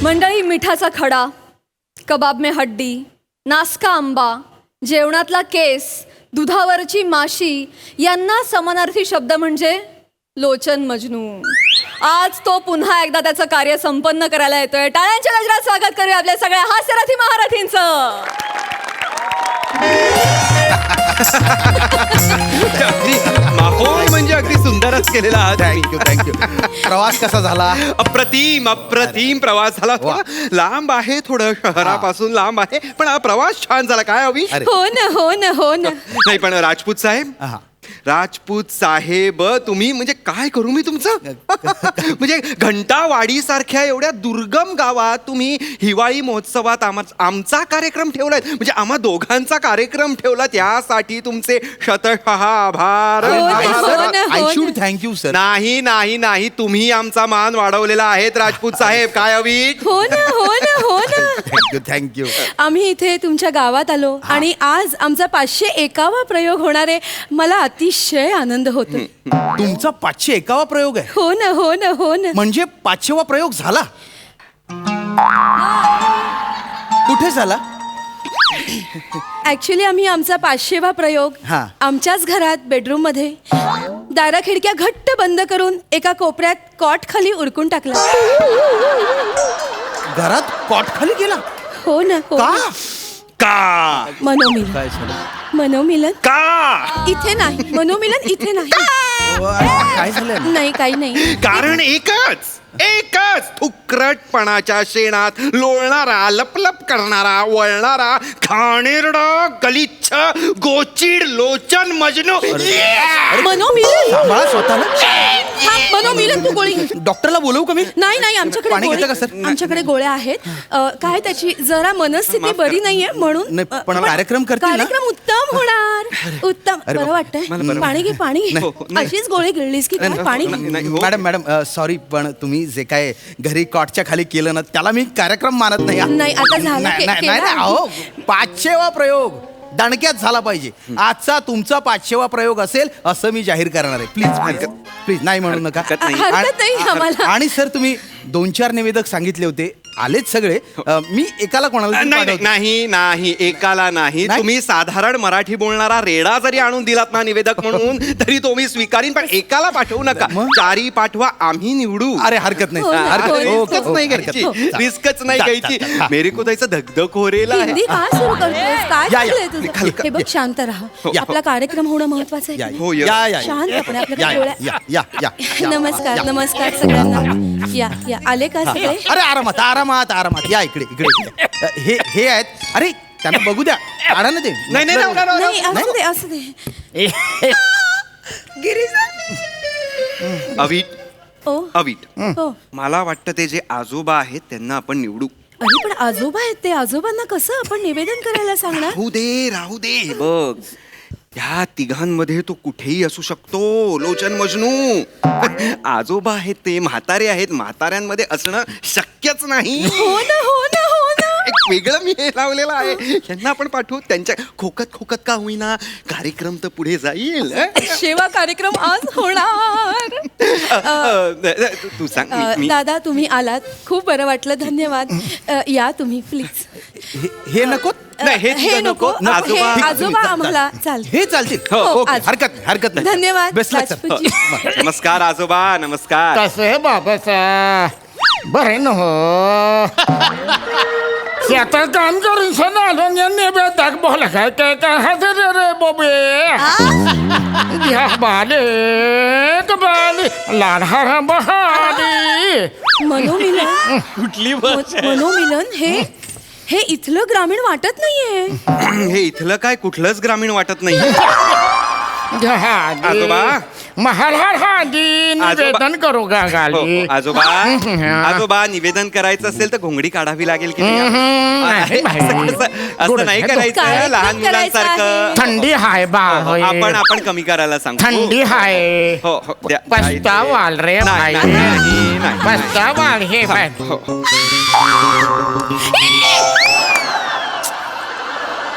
मंडळी, मिठाचा खडा, कबाब में हड्डी, नासका आंबा, जेवणातला केस, दुधावरची माशी यांना समानार्थी शब्द म्हणजे लोचन मजनू. आज तो पुन्हा एकदा त्याचं कार्य संपन्न करायला येतोय. टाळ्यांच्या गजरात स्वागत करूया आपल्या सगळ्या हास्यरथी महारथींचं. माहोल म्हणजे अगदी सुंदरच केलेला आहात. थँक्यू. प्रवास कसा झाला? अप्रतिम अप्रतिम प्रवास झाला. थोडा लांब आहे, थोडं शहरापासून लांब आहे, पण हा प्रवास छान झाला. काय हवी? हो ना हो ना हो ना. नाही पण राजपूत साहेब, राजपूत साहेब, तुम्ही म्हणजे काय करू मी तुमचं? म्हणजे घंटावाडी सारख्या एवढ्या दुर्गम गावात तुम्ही हिवाळी महोत्सवात आमचा कार्यक्रम ठेवलाय, म्हणजे आम्हा दोघांचा कार्यक्रम ठेवला, त्यासाठी तुमचे शतशः आभार. I should thank you sir. नाही नाही नाही, तुम्ही आमचा मान वाढवलेला आहे राजपूत साहेब. काय हवी? हो ना हो ना हो ना. थँक्यू. आम्ही इथे तुमच्या गावात आलो आणि आज आमचा 501वा प्रयोग होणार आहे. मला अतिशय आनंद होतो. तुमचा 501वा प्रयोग आहे? हो ना हो ना हो ना. म्हणजे 500वा प्रयोग झाला? कुठे झाला? ऍक्च्युली आम्ही आमचा 500वा प्रयोग आमच्याच घरात बेडरूम मध्ये दारा खिडक्या घट्ट बंद करून एका कोपऱ्यात कॉट खाली उरकून टाकला. घरात कॉट खाली गेला? हो ना हो. का? मनोमिलन. मनोमिलन का? इथे नाही. मनोमिलन इथे नाही. काय झालं? नाही काही नाही. कारण एकच थुक्रटपणाच्या शेणात लोळणारा, लपलप करणारा, वळणारा, घाणेरडा, गलिच्छ, गोचिड, लोचन मजनू. मनोमिलन. सांभाळा स्वतःला. मनोमिलन, तू गोळी. डॉक्टरला बोलवू का मी? नाही आमच्याकडे पाणी घेता का सर? आमच्याकडे गोळ्या आहेत. काय त्याची जरा मनस्थिती बरी नाहीये म्हणून. नाही, पण कार्यक्रम करतील ना? कार्यक्रम उत्तम होणार. उत्तम. बरं वाटतंय. पाणी घे पाणी घे. अशीच गोळी गिळलीस की काय? पाणी घे. मॅडम सॉरी, पण तुम्ही जे काय घरी कॉटच्या खाली केलं ना, त्याला मी कार्यक्रम मानत नाही. नाही, आता झालं. नाही अहो, 500वा प्रयोग दणक्यात झाला पाहिजे. आजचा तुमचा 500वा प्रयोग असेल असं मी जाहीर करणार आहे. प्लीज नाही म्हणू नका. हरकत नाही आम्हाला. आणि सर, तुम्ही 2-4 निवेदक सांगितले होते, आलेच सगळे. मी एकाला कोणाला नाही एकाला नाही. तुम्ही साधारण मराठी बोलणारा रेडा जरी आणून दिलात ना निवेदक म्हणून, तरी तो मी स्वीकारीन, पण एकाला पाठवू नका. 4 पाठवा, आम्ही निवडू. अरे हरकत नाही. रिस्कच नाही घ्यायची. मेरे को जायचं धगधग हो रेला आहे. हिंदी का सुरू करतोस? काय चाललंय तुझं? हे बघ, शांत राहा. आपला कार्यक्रम होणं महत्वाचं आहे. शांतपणे आपल्या. नमस्कार नमस्कार सगळ्यांना. या आले का सगळे? अरे आरामात या इकडे. हे आहेत. अरे त्यांना बघू द्या. आडा ना ते. नाही असू दे. अवीट, मला वाटतं ते जे आजोबा आहेत त्यांना आपण निवडू. अरे पण आजोबा आहेत ते. आजोबांना कसं आपण निवेदन करायला सांगणार? राहू दे. बघ, ह्या तिघांमध्ये तो कुठेही असू शकतो. लोचन मजनू. आजोबा आहेत ते, म्हातारे आहेत, म्हाताऱ्यांमध्ये असणं शक्यच नाही. हो ना. एक वेगळं मी हे लावलेलं आहे. यांना आपण पाठवू. त्यांच्या खोकत का होईना कार्यक्रम तर पुढे जाईल. शेवा कार्यक्रम आज होणार. तू सांग. दादा, तुम्ही आलात, खूप बरं वाटलं. धन्यवाद. या तुम्ही प्लीज. हे नको. हे नको. आजोबा आम्हाला हे चालतील. हरकत नाही. धन्यवाद. नमस्कार आजोबा. नमस्कार. कसे बाबाचा बरे न हो. शेतात काम करून सण आलो नेबे बोला काय हजर रे बोबे. घ्या बाले लाडहारा बहारी. मनोमिलन. कुठली मनोमिलन हे इथलं ग्रामीण वाटत नाहीये. हे इथलं काय कुठलंच ग्रामीण वाटत नाही. आजोबा निवेदन करू का गाली? आजोबा निवेदन करायचं असेल तर घोंगडी काढावी लागेल की नाही? असं नाही करायचं लहान मुलांसारखं. थंडी हाय बा. आपण कमी करायला सांगतो. थंडी हाय. पस्तावाल रे भाई. पस्तावाल हे भाई.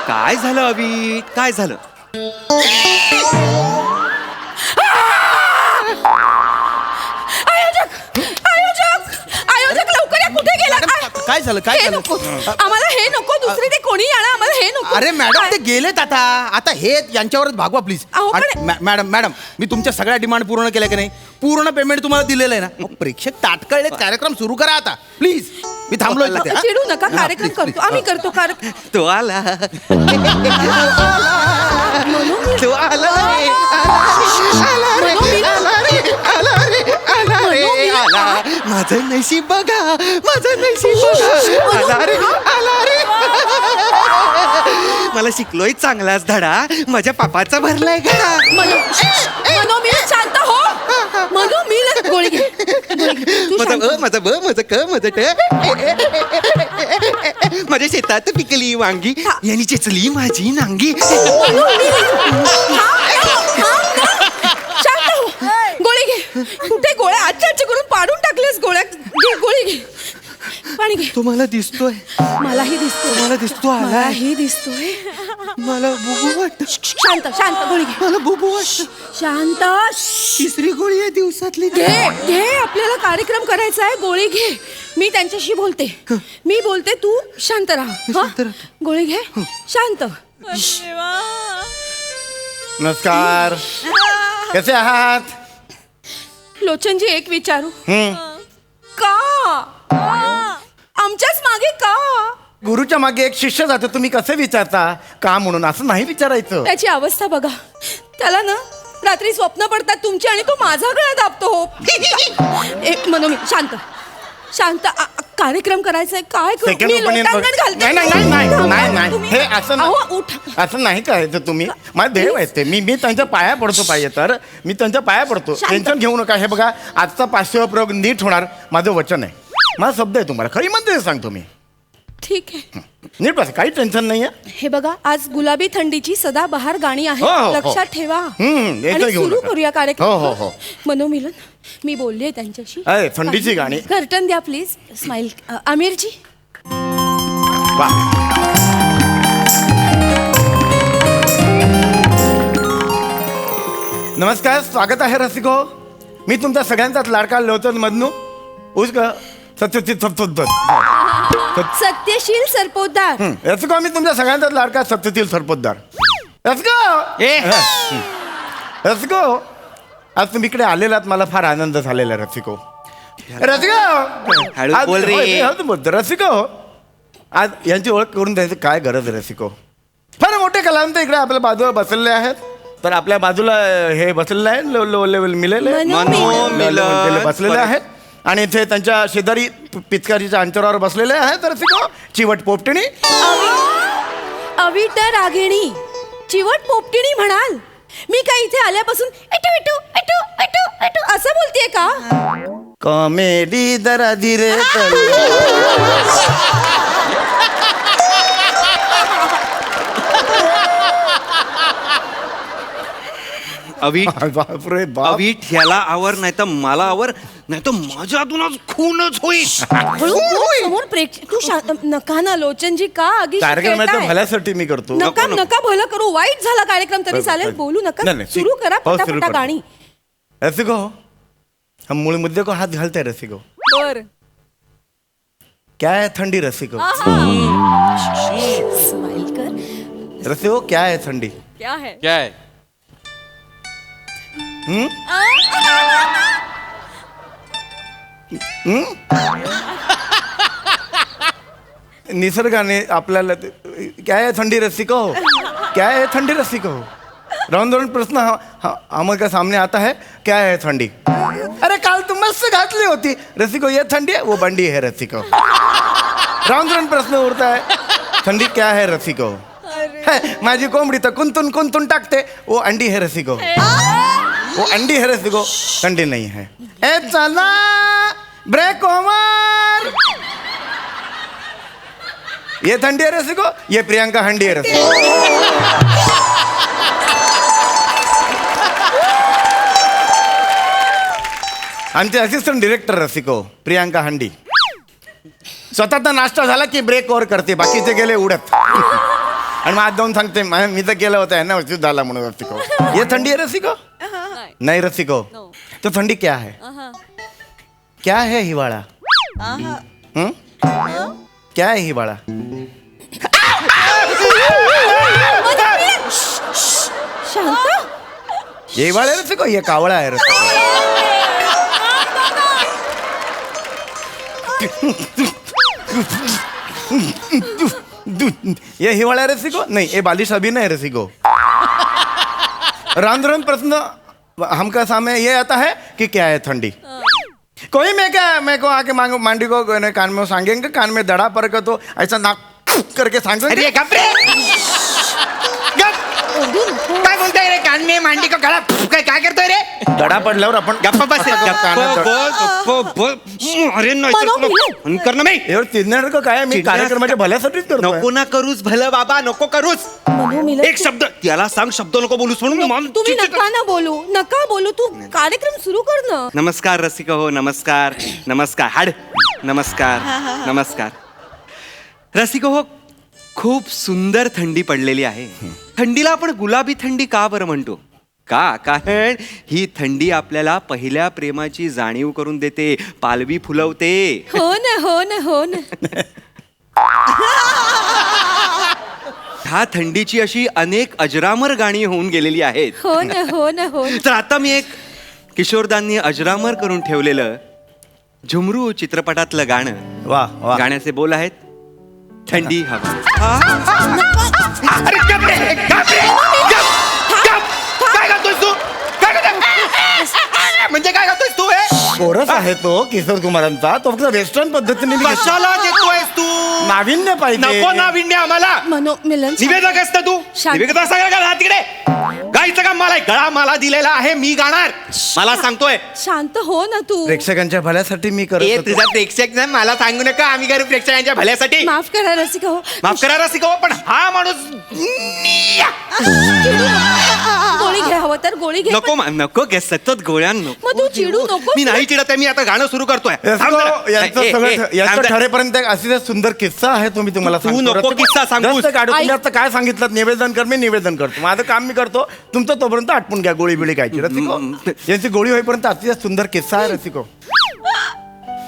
काय झालं अवी? काय झालं? आयोजक लवकर या. कुठे गेला? काय झालं काय हे झालं नको आम्हाला, हे नको, दुसरी ते कोणी आणा, आम्हाला हे नको. अरे मॅडम ते गेलेत आता हे यांच्यावरच भागवा प्लीज. अहो, पण- मॅडम मी तुमच्या सगळ्या डिमांड पूर्ण केल्या की नाही? पूर्ण पेमेंट तुम्हाला दिलेलं आहे ना? अहो, प्रेक्षक ताटकळले, कार्यक्रम सुरू करा आता प्लीज. मी थांबलोय तिथे, हा? चिडू नका, कार्यक्रम करतो आम्ही, करतो कार्यक्रम. तो आला मनोमीलन. तो आला रे, मनोमीलन. आला रे, आला. माझं नशीब बघा, माझं नशीब बघा. आला रे, आला रे. मला शिकलोय चांगलाच धडा, माझ्या पापाचा भरलाय घडा. मनोमीलन, शांत हो. मनोमीलन. गोळी घे, गोळी घे. तू माझं शांत अ हो. माझं ब माझं क माझं ट. माझ्या शेतात पिकली वांगी, यांनी चेचली माझी नांगी. शांत हो. गोळी घे. कुठे गोळ्या आजच्या करून पाडून टाकलेस गोळ्या. घे, गोळी घे. पाणी घे. तुम्हाला दिसतोय, मलाही दिसतोय, मला दिसतो आलाय, मलाही दिसतोय. मला बुबू वाटत, शांत शांत, गोळी घे. मला बुबू वाटत. शांत. तिसरी गोळी आहे दिवसातली. घे घे, आपल्याला कार्यक्रम करायचा आहे. गोळी घे. मी त्यांच्याशी बोलते, मी बोलते, तू शांत राहा. शांत राहतो. गोळी घे. शांत. नमस्कार, कसे आहात? लोचनजी, एक विचारू, हम्म. का आमच्याच मागे का? गुरुच्या मागे एक शिष्य जातो, तुम्ही कसे विचारता का म्हणून? असं नाही विचारायचं. त्याची अवस्था बघा. त्याला ना रात्री स्वप्न पडतात तुमची, आणि तो माझा गळा दाबतो. एक मनोमी, शांत शांत. कार्यक्रम करायचा आहे. काय करू? Second मी opinion लोटांगण बघ. घालते. नाही, नाही, नाही, नाही, नाही, नाही. तुम्ही- हे असं नाही. अहो, उठ. असं नाही करायचं तुम्ही. माझं देव आहे ते. मी त्यांच्या पाया पडतो, पाहिजे तर मी त्यांच्या पाया पडतो. शांत. टेन्शन घेऊ नका. हे बघा, आजचा 500वा प्रयोग नीट होणार, माझं वचन आहे. माझा शब्द आहे तुम्हाला, खरी म्हणते सांगतो मी. ठीक आहे. नीट बस, काही टेन्शन नाही आहे. हे बघा, आज गुलाबी थंडीची सदाबहार गाणी हो, हो, आहेत, हो. लक्षात ठेवा. याचं आणि घेऊ सुरू नका. करूया कार्यक्रम. हो, हो, हो. मनोमिलन, मी बोलले त्यांच्याशी. अरे, थंडीची गाणी. कर्टन द्या प्लीज. स्माइल. आमिरजी. वा. नमस्कार, स्वागत आहे रसिको. मी तुमचा सगळ्यांचाच लाडका लोचन मधनू उस सत्यचित सत्यशील सरपोतदार. रसिको, मी तुमच्या सगळ्यांचाच लाडका सत्यशील सरपोतदार. रसिको, रसिको, आज तुम्ही इकडे आलेलात, मला फार आनंद झालेला रसिको. रसिको, हळू आज- बोल रे. होय, मी हळूच बोलतो. रसिको, आज यांची ओळख करून द्यायची काय गरज आहे रसिको? फार मोठे कलावंत इकडे आपल्या बाजूला बसलेले आहेत. तर आपल्या बाजूला हे बसलेले आहेत, लो लेवल मिलेले मनोमिलन. बसलेले आहेत. आणि इथे त्यांच्या शेजारी पिचकारीच्या अंतरावर बसलेले आहेत रसिको चिवट पोपटिणी. अविट रागिणी, चिवट पोपटिणी म्हणाल? मी काय इथे आल्यापासून एटू एटू एटू एटू एटू असं बोलतेय का? कॉमेडी जरा धीरे अवीट, बापरे बाप. अवीट, ह्याला आवर, नाही तर मला आवर, नाही तर माझ्यातूनच खूनच होईल. हळू बोल, समोर प्रेक्षक. तू नका ना लोचनजी, का आगीशी कार्यक्रमाच्या खेळताय? भल्यासाठी मी करतो. नका नका भलं करू. वाईट झाला कार्यक्रम तरी चालेल, बोलू नका. नाही, नाही, सुरू करा हो, सुरू पटापटा करतो. गाणी. रसिको, हम मूल मुद्दे को हाथ घालते हैं रसिको. बर. क्या है ठंडी रसिको? स्माइल कर. रसिको, क्या है ठंडी? क्या है? क्या आहे? निसर्गाने आपल्याला क्या है ठंडी रसिको? क्या है ठंडी रसिको? राउंड राउंड प्रश्न हमारे का सामने आता है, क्या है ठंडी? अरे काल तुम मस्त घातली होती रसिको, ये ठंडी है, वो बंडी है रसिको. राउंड राउंड प्रश्न उड़ता है, ठंडी क्या है रसिको? है, माझी कोंबडी तर कुंतून कुंतून टाकते, वो अंडी है रसिको. वो अंडी है रसिको, ठंडी नहीं है. ए चला ब्रेक ओवर. ये ठंडी है रसिको, ये प्रियंका हंडी है रसिको. आमचे असिस्टंट डिरेक्टर रसिको, प्रियंका हंडी. स्वतःचा नाश्ता झाला की ब्रेक ओव्हर करते, बाकीचे गेले उडत. आणि मग आज जाऊन सांगते, मी तर केलं होतं यांना उशीर झाला म्हणून रसिको. ये ठंडी है रसिको? नहीं रसिको. तो ठंडी क्या है? क्या है हिवाळा? क्या है हिवाळा? शांत ये हिवाळा है रसिको, ये कावळा है रसिको. ये हिवाळा है रसिको, नहीं ये बालिश अभिनय है रसिको. रांधुरन प्रश्न हमका सामने ये आता है कि क्या है ठंडी. कोई मैं को आके मांडी को कान में सांगेंगे, कान में दड़ा पर का तो ऐसा नाक करके सांगेंगे. अरे गप रे गप. काय बोलताय रे? कान में मांडी को गळा काय करतोय रे? दडा पडल्यावर आपण गप्पा बस अरे नाही कर ना मी. एवढं चिडण्यासारखं काय आहे? मी कार्यक्रमाच्या भल्यासाठीच करतो. नको ना करूच भलं बाबा, नको करूच. मनू मिलन एक शब्द त्याला सांग, शब्द नको बोलूस म्हणून. तुम्ही नका बोलू तू कार्यक्रम सुरू कर ना. नमस्कार रसिक हो, नमस्कार नमस्कार. हाड नमस्कार नमस्कार. रसिक हो, खूप सुंदर थंडी पडलेली आहे. थंडीला आपण गुलाबी थंडी का बरं म्हणतो? कारण ही थंडी आपल्याला पहिल्या प्रेमाची जाणीव करून देते, पालवी फुलवते. हो ना हो ना हो ना. ह्या थंडीची अशी अनेक अजरामर गाणी होऊन गेलेली आहेत. हो ना हो ना हो ना. तर आता मी एक किशोरदांनी अजरामर करून ठेवलेलं झुमरू चित्रपटातलं गाणं. वा वा. गाण्याचे बोल आहेत थंडी हवा. अरे गप रे, गप रे, गप, गप. काय गातोयस तू? काय गातोयस? म्हणजे काय गातोयस तू? कोरस आहे तो किशोर कुमारांचा. तो फक्त वेस्टर्न पद्धतीने कशाला देतोयस तू? नाविन्य पाहिजे. नको नाविन्य आम्हाला. मनू मिलन निवेदक असतं तू. शांत. निवेदक असा का तिकडे? गायचं काम मला, गळा मला दिलेला आहे, मी गाणार. मला सांगतोय. शांत हो ना तू. प्रेक्षकांच्या भल्यासाठी मी करत ए होतो. तुझा प्रेक्षक ना, मला सांगू नका. आम्ही करू प्रेक्षकांच्या भल्यासाठी. माफ करा रसिका हो. माफ करा रसिक हो, पण हा माणूस गोळी घ्या हवं तर गोळी घे. नको नको घे सतत गोळ्या नको. मग तू चिडू नको. मी नाही चिडत आहे, मी आता गाणं सुरू करतोय. थांब जरा. यांचं ए, सगळं ए, यांचं थांब जरा. ठरेपर्यंत एक अतिशय सुंदर किस्सा आहे. तुम्ही तुम्हाला तू सांगतो. नको किस्सा सांगूस. जास्त गाडी ऐक. तुम्ही आता काय सांगितलं? निवेदन कर, मी निवेदन करतो. माझं काम मी करतो, तुमचं तोपर्यंत आटपून घ्या गोळी बिळी खायची. रसिको, यांची गोळी होईपर्यंत अतिशय सुंदर किस्सा आहे रसिको.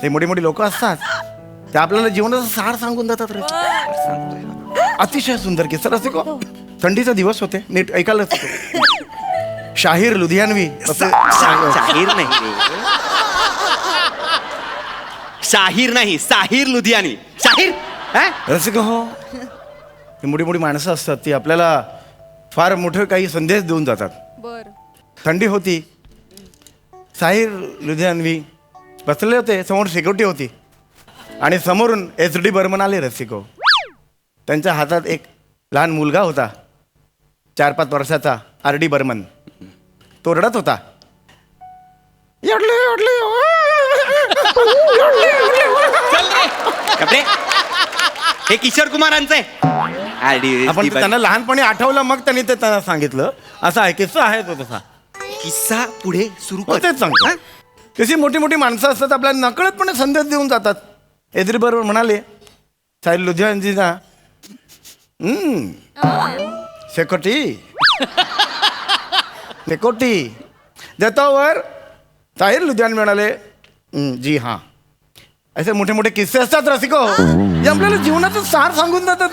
हे मोठी मोठी लोक असतात, ते आपल्याला जीवनाचा सार सांगून जातात रसिको. अतिशय सुंदर किस्सा रसिको. थंडीचे दिवस होते, नीट ऐकायला रसिको. शाहीर लुधियानवी असं शाहीर नाही रे. शाहीर नाही, साहिर लुधियानी. शाहीर हा? रसिक हो, ही मोठी मोठी माणसं असतात, ती आपल्याला फार मोठे काही संदेश देऊन जातात. बर. थंडी होती, साहिर लुधियानवी बसले होते, समोर सिक्युरिटी होती आणि समोरून HD बर्मन आले रसिको. त्यांच्या हातात एक लहान मुलगा होता, 4-5 वर्षाचा, RD बर्मन. तो रडत होता. कपडे हे किशोर कुमारांचं आहे. आपण त्यांना लहानपणी आठवलं, मग त्यांनी ते त्यांना सांगितलं. असा आहे किस्सा आहे तो तसा. किस्सा पुढे सुरू हो, कर. तेच सांगतो. कशी मोठी मोठी माणसं असतात, आपल्याला नकळतपणे संदेश देऊन जातात. एद्री बरोबर म्हणाले साहिर लुधियानजीना, शेकोटी शेकोटी देतावर साहिर लुधियान म्हणाले, जी हां. असे मोठे मोठे किस्से असतात रसिको, जे आपल्याला जीवनाचं सार सांगून जातात.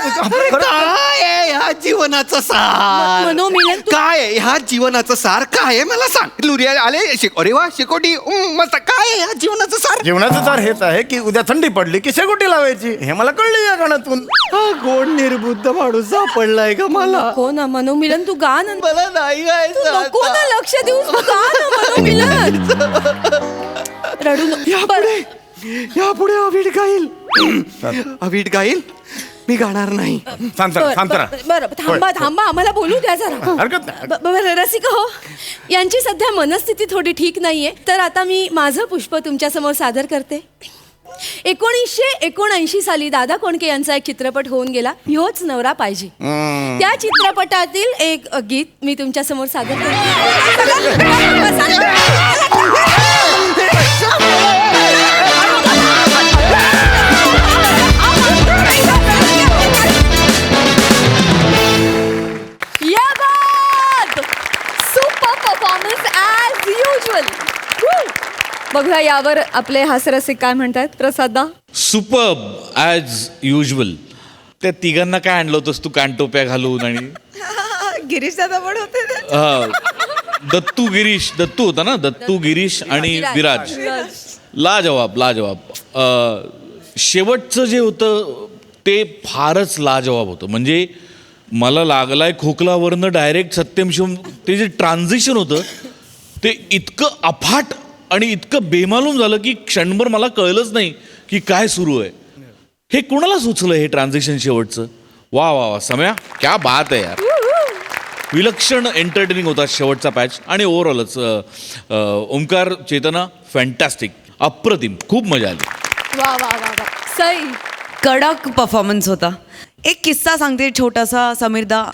काय आहे ह्या जीवनाचं सार? मनू मिलन तू. काय आहे ह्या जीवनाचं सार? काय आहे मला सांग. लुरिया आले. अरे वा, शेकोटी मस्त. काय आहे ह्या जीवनाचं सार? जीवनाचं सार हेच आहे की उद्या थंडी पडली की शेकोटी लावायची. हे मला कळलं या गाण्यातून. हा गोड निर्बुद्ध माणूस सापडलाय का मला? हो ना मनू मिलन तू गा ना. मला नाही तू नको ना लक्ष देऊस, तू गा ना मनू मिलन. रडू नको. यापुढे अवीट गाईल. अवीट गाईल, मी गाणार नाही. शांत राहा. बरं थांबा थांबा, आम्हाला बोलू द्या जरा. हरकत नाही. बरं रसिका हो, यांची सध्या मनस्थिती थोडी ठीक नाहीये, तर आता मी माझं पुष्प तुमच्या समोर सादर करते. 1979 साली दादा कोंडके यांचा एक चित्रपट होऊन गेला, ह्योच नवरा पाहिजे. त्या चित्रपटातील एक गीत मी तुमच्या समोर सादर करते. बघूया यावर आपले हास्यरसिक काय म्हणतात. प्रसादा. Superb as usual. त्या तिघांना काय आणलं होतंस तू कानटोप्या घालून आणि गिरीश दादा पण होते ना. दत्तू गिरीश, दत्तू होता ना, दत्तू गिरीश आणि विराज. लाजवाब लाजवाब. शेवटचं जे होतं ते फारच लाजवाब होतं. म्हणजे मला लागलाय खोकलावरनं डायरेक्ट सत्यम शिवम, ते जे ट्रान्झिशन होतं ते इतकं अफाट आणि इतकं बेमालूम झालं की क्षणभर मला कळलंच नाही की काय सुरू आहे. हे कुणाला सुचलं हे ट्रान्झिशन शेवटचं? वा वा वा सम्या, क्या बात आहे यार. विलक्षण एंटरटेनिंग होता शेवटचा पॅच आणि ओव्हरऑलच ओंकार, चेतना फॅन्टॅस्टिक, अप्रतिम, खूप मजा आली. वा वा वा वा. सई. कडक परफॉर्मन्स होता. एक किस्सा सांगते छोटासा समीरदा.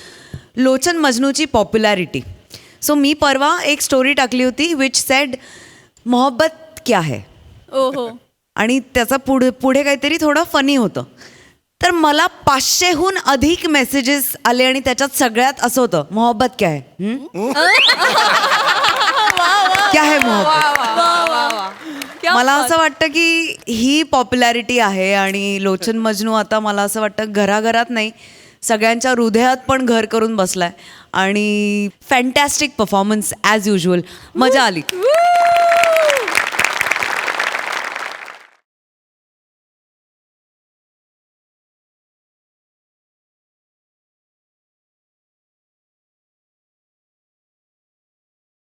लोचन मजनूची पॉप्युलॅरिटी. सो मी परवा एक स्टोरी टाकली होती विच सेड मोहब्बत क्या है. ओहो. आणि त्याचा पुढे काहीतरी थोडं फनी होतं. तर मला 500हून अधिक मेसेजेस आले आणि त्याच्यात सगळ्यात असं होतं मोहब्बत क्या है. क्या है मोहब्बत. क्या मला बात. असं वाटतं की ही पॉप्युलॅरिटी आहे आणि लोचन मजनू आता मला असं वाटतं घराघरात नाही सगळ्यांच्या हृदयात पण घर करून बसलाय. आणि फॅन्टॅस्टिक परफॉर्मन्स ॲज युजल. मजा आली.